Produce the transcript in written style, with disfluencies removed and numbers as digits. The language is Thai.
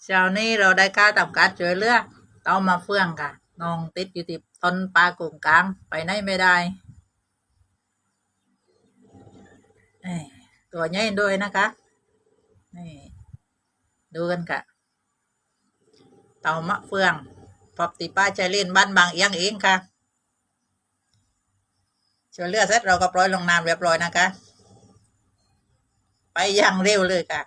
เช้านี้เราได้ค่าทำการช่วยเหลือเต้ามาเฟืองค่ะน้องติดอยู่ที่ต้นปลากุ่งกลางไปไหนไม่ได้เอ้ยตัวใหญ่ด้วยนะคะนี่ดูกันค่ะเต่ามะเฟืองพบติป้าใจเล่นบ้านบางเอียงเองค่ะช่วยเหลือเสร็จเราก็ปล่อยลงน้ำเรียบร้อยนะคะไปอย่างเร็วเลยค่ะ